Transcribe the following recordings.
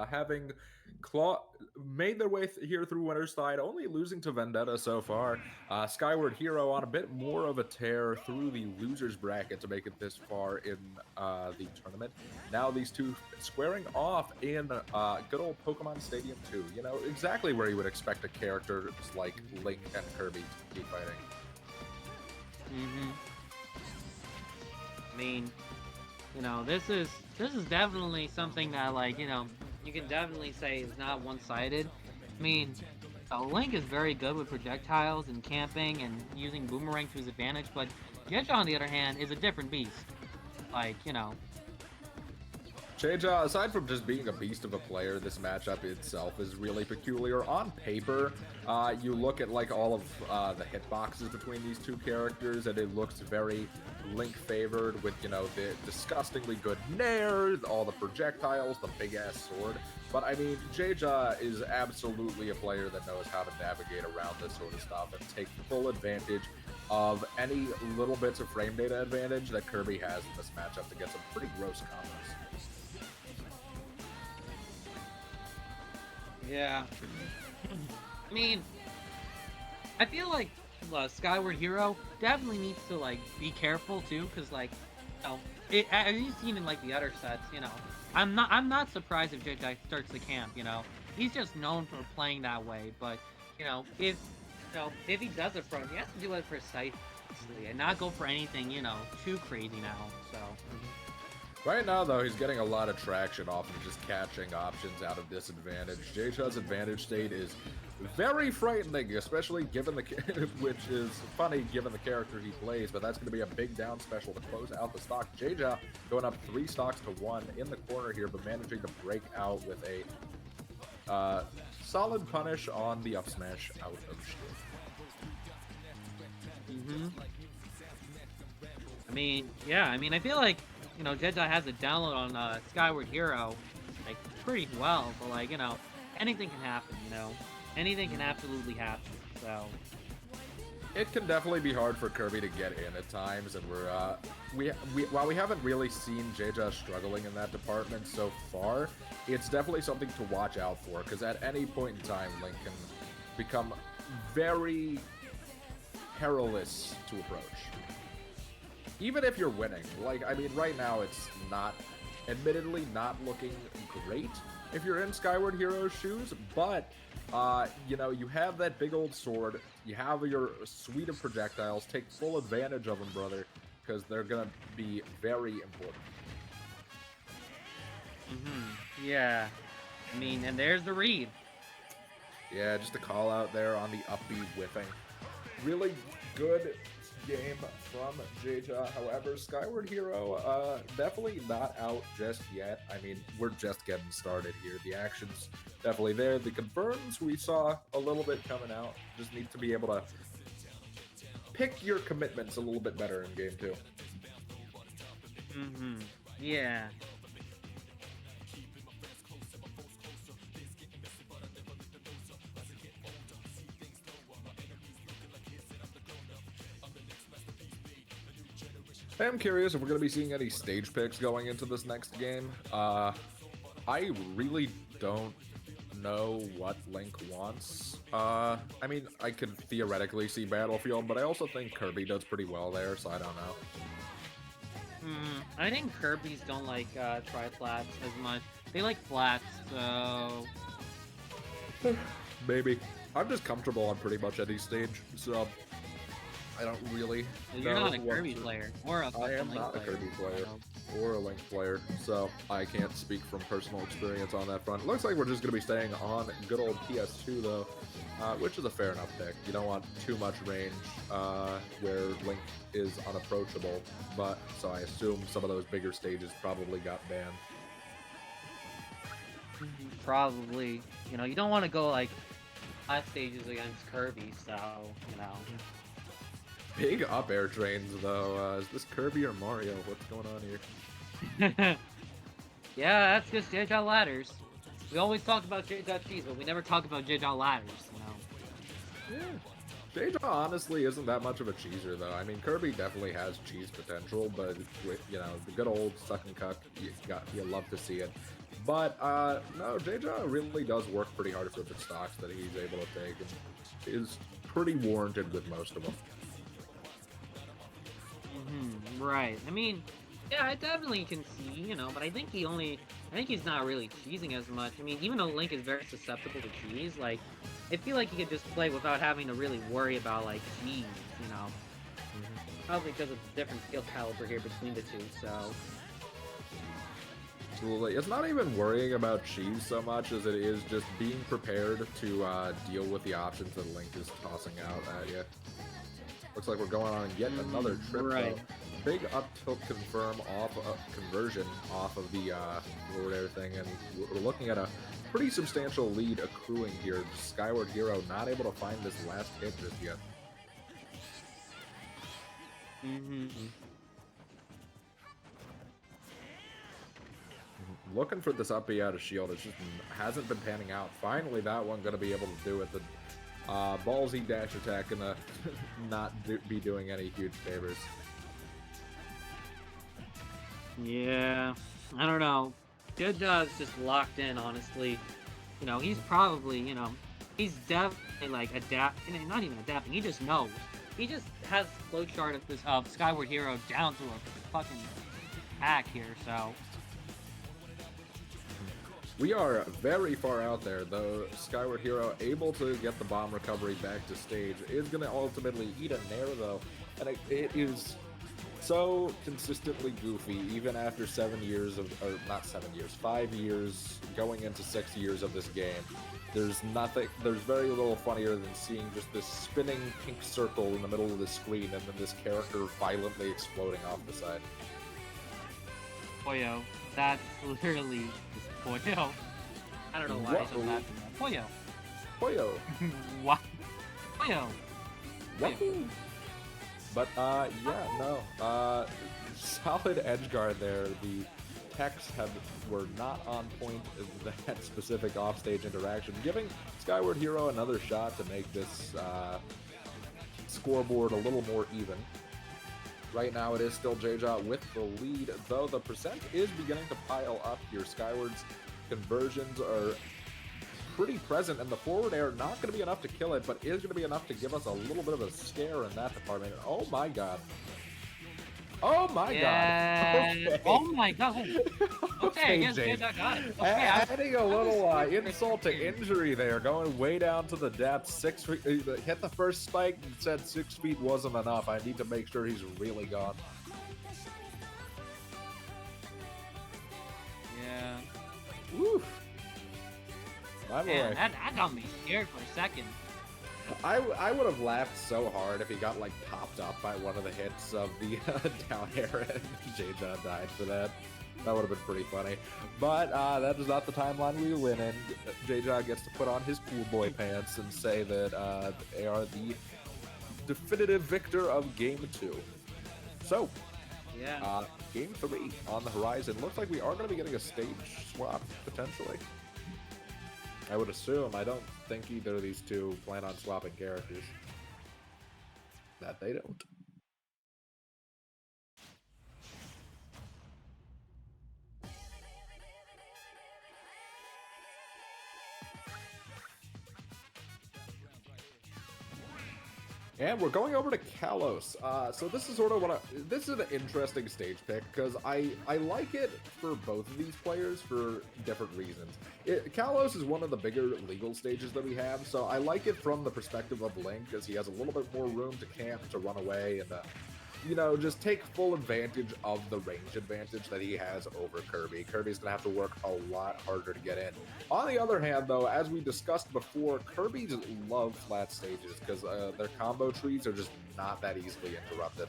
having made their way here through Winter's Tide, only losing to Vendetta so far. Skyward Hero on a bit more of a tear through the losers bracket to make it this far in the tournament. Now these two squaring off in good old Pokemon Stadium 2. You know, exactly where you would expect a characters like Link and Kirby to be fighting. hmm I mean, this is definitely something that, like, you can definitely say is not one-sided. I mean, Link is very good with projectiles and camping and using Boomerang to his advantage, but JeJaJeJa, on the other hand, is a different beast. Like, JeJaJeJa, aside from just being a beast of a player, this matchup itself is really peculiar. On paper, you look at like all of the hitboxes between these two characters, and it looks very Link favored with, you know, the disgustingly good nair, all the projectiles, the big ass sword. But I mean, JeJaJeJa is absolutely a player that knows how to navigate around this sort of stuff and take full advantage of any little bits of frame data advantage that Kirby has in this matchup to get some pretty gross combos. Yeah. I mean, I feel like Skyward Hero definitely needs to, like, be careful too, because, like, as you've seen in, like, the other sets, I'm not surprised if JJ starts the camp. He's just known for playing that way. But if he does it for him, he has to do it precisely and not go for anything too crazy now. So. Right now, though, he's getting a lot of traction off of just catching options out of disadvantage. JeJaJeJa's advantage state is very frightening, especially given the which is funny given the character he plays, but that's going to be a big down special to close out the stock. JeJaJeJa going up 3 stocks to 1 in the corner here, but managing to break out with a solid punish on the up smash out of shield. I feel like JeJaJeJa has a download on Skyward Hero, like, pretty well, but, like, anything can happen. Anything can absolutely happen. So it can definitely be hard for Kirby to get in at times, and while we haven't really seen JeJaJeJa struggling in that department so far, it's definitely something to watch out for, because at any point in time, Link can become very perilous to approach. Even if you're winning. Like, I mean, right now it's admittedly not looking great if you're in Skyward Hero's shoes, but, you have that big old sword, you have your suite of projectiles, take full advantage of them, brother, because they're gonna be very important. Yeah. I mean, and there's the read. Yeah, just a call out there on the up B whiffing. Really good game from JeJaJeJa. However, Skyward Hero definitely not out just yet. I mean, we're just getting started here. The action's definitely there. The confirms we saw a little bit coming out. Just need to be able to pick your commitments a little bit better in game 2. Yeah. I'm curious if we're going to be seeing any stage picks going into this next game. I really don't know what Link wants. I mean, I could theoretically see Battlefield, but I also think Kirby does pretty well there, so I don't know. I think Kirby's don't like tri-flats as much. They like flats, so Maybe. I'm just comfortable on pretty much any stage, so I don't really You're not a Kirby player, or a I am Link not a player. Kirby player or a Link player, so I can't speak from personal experience on that front. Looks like we're just going to be staying on good old PS2, though, which is a fair enough pick. You don't want too much range where Link is unapproachable, but so I assume some of those bigger stages probably got banned. Probably. You don't want to go, like, hot stages against Kirby, so, Big up air trains, though. Is this Kirby or Mario? What's going on here? Yeah, that's just JeJaJeJa ladders. We always talk about JeJaJeJa cheese, but we never talk about JeJaJeJa ladders, Yeah. JeJaJeJa honestly isn't that much of a cheeser, though. I mean, Kirby definitely has cheese potential, but with, the good old suck and cuck, you love to see it. But no, JeJaJeJa really does work pretty hard for the stocks that he's able to take, and is pretty warranted with most of them. Right. I mean, yeah, I definitely can see, you know, but I think he's not really cheesing as much. I mean, even though Link is very susceptible to cheese, like, I feel like he could just play without having to really worry about, like, cheese, you know. Probably because of the different skill caliber here between the two, so... Absolutely. It's not even worrying about cheese so much as it is just being prepared to deal with the options that Link is tossing out at you. Looks like we're going on yet another trip. Right. Big up tilt conversion off of the forward air thing, and we're looking at a pretty substantial lead accruing here. Skyward Hero not able to find this last hit just yet. Looking for this up B out of shield. It just hasn't been panning out. Finally, that one going to be able to do it. The ballsy dash attack gonna not be doing any huge favors. Yeah, I don't know. JeJaJeJa is just locked in, honestly. You know, he's probably, you know, he's definitely like not even adapting. He just knows. He just has flowchart of this Skyward Hero down to a fucking hack here. So we are very far out there, though. Skyward Hero able to get the bomb recovery back to stage is going to ultimately eat a nair, though, and it is so consistently goofy, even after 7 years of, or not 7 years, 5 years going into 6 years of this game. There's very little funnier than seeing just this spinning pink circle in the middle of the screen and then this character violently exploding off the side. Poyo, that's literally just Poyo. I don't know why he's so laughing at Poyo. Poyo. What? Poyo. Poyo. But, yeah, no. Solid edge guard there. The techs were not on point in that specific offstage interaction, giving Skyward Hero another shot to make this scoreboard a little more even. Right now it is still JeJaJeJa with the lead, though the percent is beginning to pile up here. Skyward's conversions are pretty present, and the forward air not going to be enough to kill it, but is going to be enough to give us a little bit of a scare in that department. Oh my god. Oh my god. Okay. Oh my god. Okay, I guess JeJaJeJa got it. Okay, adding a little insult to injury there, going way down to the depths. 6 feet, hit the first spike and said 6 feet wasn't enough. I need to make sure he's really gone. Yeah. Woof. Man, that got me scared for a second. I would have laughed so hard if he got like popped up by one of the hits of the down air and JeJaJeJa died for that. That would have been pretty funny. But that is not the timeline we win in. JeJaJeJa gets to put on his cool boy pants and say that they are the definitive victor of Game 2. So, yeah. Game 3 on the horizon. Looks like we are going to be getting a stage swap, potentially. I would assume. I don't think either of these two plan on swapping characters. That they don't. And we're going over to Kalos. So this is sort of this is an interesting stage pick because I like it for both of these players for different reasons. Kalos is one of the bigger legal stages that we have, so I like it from the perspective of Link because he has a little bit more room to camp, to run away, and you know, just take full advantage of the range advantage that he has over Kirby. Kirby's gonna have to work a lot harder to get in. On the other hand, though, as we discussed before, Kirby's love flat stages because their combo trees are just not that easily interrupted.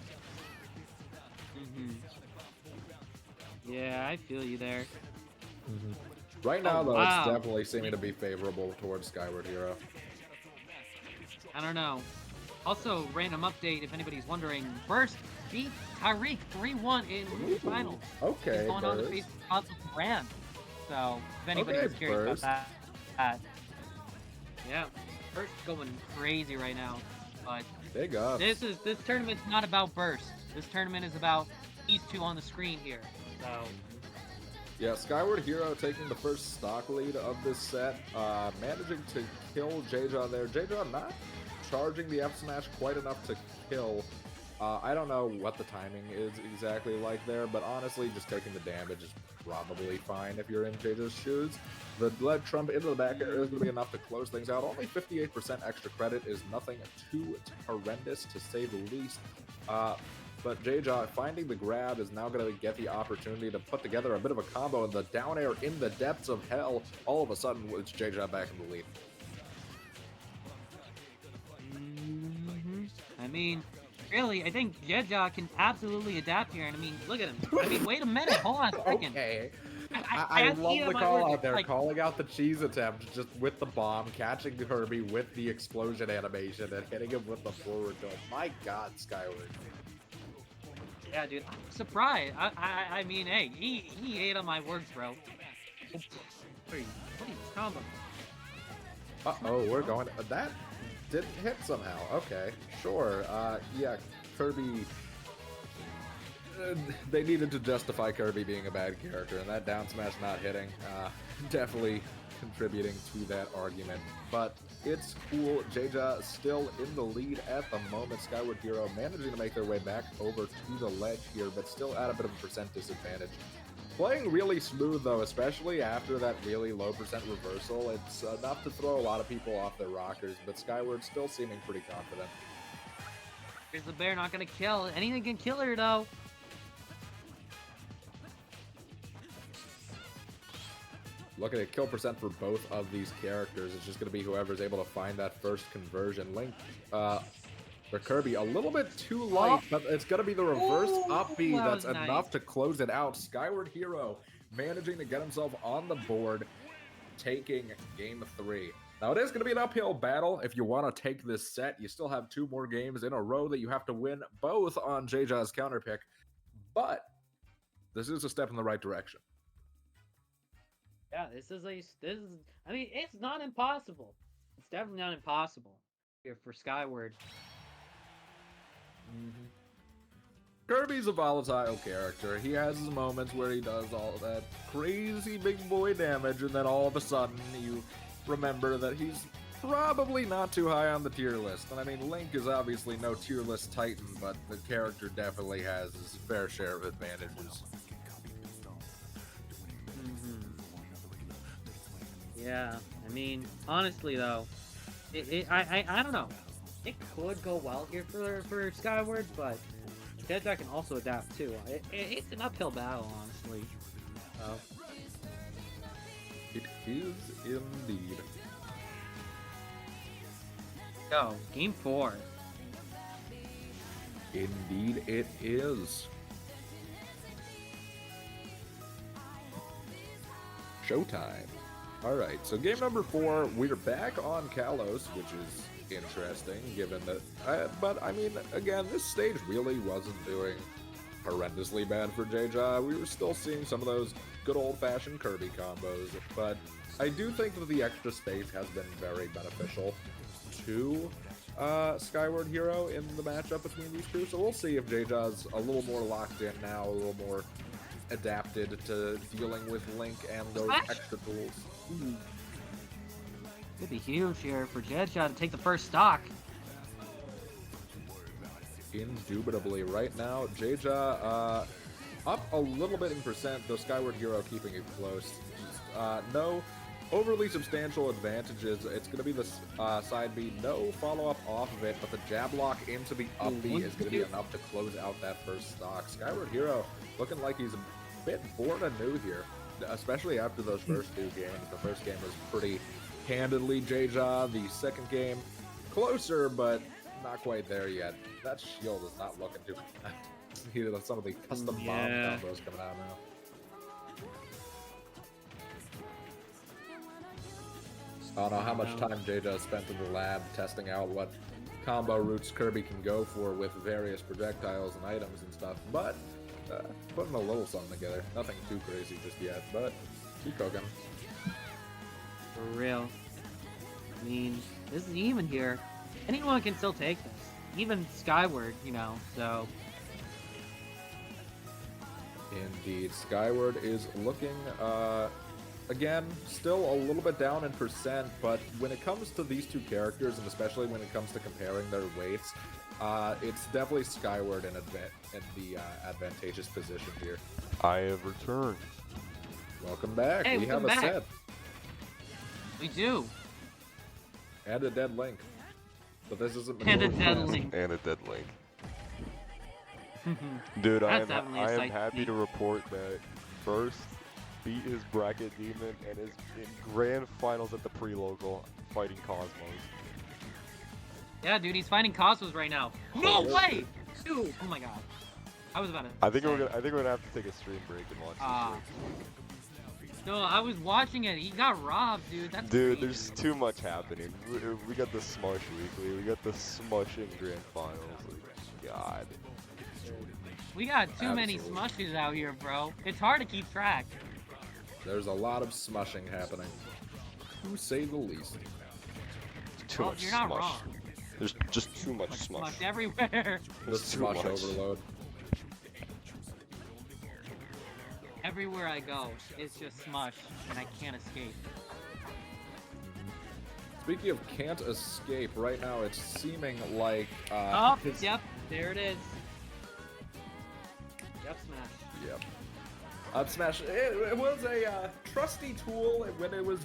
Yeah, I feel you there. Right now, though, it's definitely seeming to be favorable towards Skyward Hero. I don't know. Also, random update, if anybody's wondering, Burst beat Tyreek 3-1 in the finals. Okay, he's going on to face Cosmic Brand. So, if anybody's curious about that. Yeah, Burst going crazy right now. But big up. This tournament's not about Burst. This tournament is about these two on the screen here. So Yeah, Skyward Hero taking the first stock lead of this set, managing to kill JeJaJeJa there. JeJaJeJa not charging the F smash quite enough to kill. I don't know what the timing is exactly like there, but honestly, just taking the damage is probably fine if you're in JeJaJeJa's shoes. The lead trump into the back air is going to be enough to close things out. Only 58% extra credit is nothing too horrendous, to say the least. But JeJaJeJa finding the grab is now going to get the opportunity to put together a bit of a combo, and the down air in the depths of hell. All of a sudden, it's JeJaJeJa back in the lead. I mean, really, I think JeJaJeJa can absolutely adapt here. And I mean, look at him. I mean, wait a minute. Hold on a second. Okay. I love the call out there, like, calling out the cheese attempt just with the bomb, catching Kirby with the explosion animation, and hitting him with the forward tilt. My God, Skyward. Yeah, dude, I'm surprised. I mean, hey, he ate on my words, bro. What are you combo? Uh-oh, we're going... That didn't hit somehow. Okay, sure. Yeah, Kirby... they needed to justify Kirby being a bad character, and that down smash not hitting, definitely contributing to that argument. But it's cool. JeJaJeJa still in the lead at the moment. Skyward Hero managing to make their way back over to the ledge here, but still at a bit of a percent disadvantage. Playing really smooth, though, especially after that really low percent reversal. It's enough to throw a lot of people off their rockers, but Skyward still seeming pretty confident. Here's the bear, not gonna kill. Anything can kill her, though. Look at it, kill percent for both of these characters. It's just going to be whoever's able to find that first conversion. Link, for Kirby, a little bit too light, but it's going to be the reverse up B that's enough to close it out. Skyward Hero managing to get himself on the board, taking game 3. Now, it is going to be an uphill battle if you want to take this set. You still have 2 more games in a row that you have to win, both on JeJaJeJa's counter pick, but this is a step in the right direction. Yeah, this is, I mean, it's not impossible. It's definitely not impossible here for Skyward. Kirby's a volatile character. He has his moments where he does all that crazy big boy damage, and then all of a sudden you remember that he's probably not too high on the tier list. And I mean, Link is obviously no tier list titan, but the character definitely has his fair share of advantages. Yeah, I mean, honestly though, I don't know. It could go well here for Skyward, but JeJaJeJa can also adapt too. It's an uphill battle, honestly. It is indeed. Go, game 4. Indeed it is. Showtime. Alright, so game number 4, we're back on Kalos, which is interesting, given that... but, I mean, again, this stage really wasn't doing horrendously bad for JeJaJeJa. We were still seeing some of those good old-fashioned Kirby combos, but I do think that the extra space has been very beneficial to Skyward Hero in the matchup between these two, so we'll see if JeJaJeJa's a little more locked in now, a little more adapted to dealing with Link and those extra tools. Could be huge here for JeJaJeJa to take the first stock. Indubitably. Right now, JeJaJeJa up a little bit in percent, though Skyward Hero keeping it close. No overly substantial advantages. It's going to be the side B. No follow-up off of it, but the jab lock into the up B is going to be enough to close out that first stock. Skyward Hero looking like he's a bit born anew here, especially after those first 2 games. The first game was pretty handedly JeJaJeJa. The second game, closer, but not quite there yet. That shield is not looking too bad. Some of the custom bomb combos coming out now. I don't know how much time JeJaJeJa spent in the lab testing out what combo routes Kirby can go for with various projectiles and items and stuff, but putting a little something together. Nothing too crazy just yet, but keep cooking. For real. I mean, this is even here. Anyone can still take this. Even Skyward, you know, so... Indeed, Skyward is looking, again, still a little bit down in percent, but when it comes to these two characters, and especially when it comes to comparing their weights, it's definitely Skyward in the advantageous position here. I have returned. Welcome back. Hey, we have welcome a back. set. We do. And a dead link. But this isn't And a Majora's dead Mask. link. And a dead link. Dude, I That's definitely a am sight to happy see. to report that First beat his bracket demon and is in grand finals at the pre-local fighting Cosmos. Yeah, dude, he's fighting Cosmos right now. No way! Dude, oh my god. I was about to. I think say. we're gonna have to take a stream break and watch this. No, I was watching it. He got robbed, dude. That's Dude, crazy. there's too much happening. We got the Smush Weekly, we got the Smushing Grand Finals. Like, God. We got too many Absolutely. smushes out here, bro. It's hard to keep track. There's a lot of smushing happening. To say the least. Too Well, much you're not smush. wrong. There's just too much smush. Smush everywhere. The There's too smush much. overload. Everywhere I go, it's just smush, and I can't escape. Speaking of can't escape, right now it's seeming like Oh, his- yep, there it is. Yep, smash. Yep. Up smash. It was a trusty tool when it was